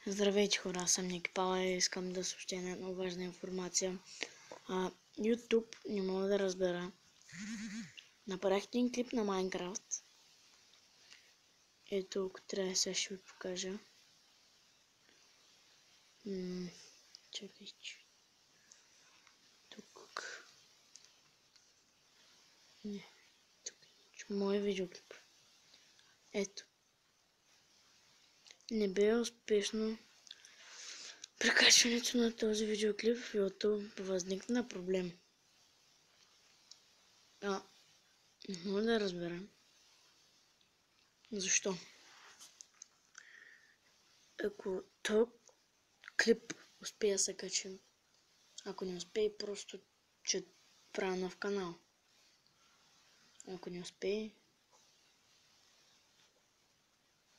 Здравейте хора, аз съм Ники Пала и искам да съобщя една много важна информация. YouTube не мога да разбера. Направих един клип на Майнкрафт. Ето, ако трябва сега ще ви покажа. Чакайте. Тук. Не. Тук. Мой видеоклип. Ето. Не бе успешно прикачването на този видеоклип в YouTube. Възникна проблем. Не мога да разбера. Защо? Ако този клип успее да се качи, ако не успее, просто че правя нов канал. Ако не успее,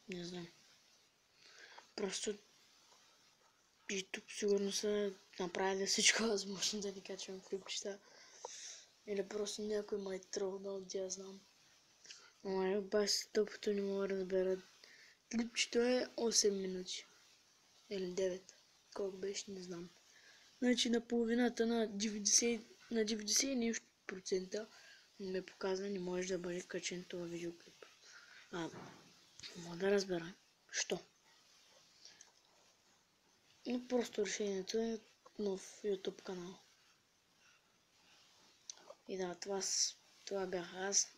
не знам. Просто YouTube сигурно са направили всичко възможно да ни качвам клипчета. Или просто някой ме е тролнал, да знам. Ама бас тъпото не мога да разбера. Клипчето е 8 минути. Или 9. Колко беше, не знам. Значи на половината на 90 нещо процента ме показва, не може да бъде качен това видеоклип. Мога да разбера. Що? Но просто решението е нов YouTube канал. И да, това бях аз,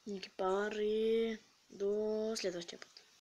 Ники Пауър, и до следващия път.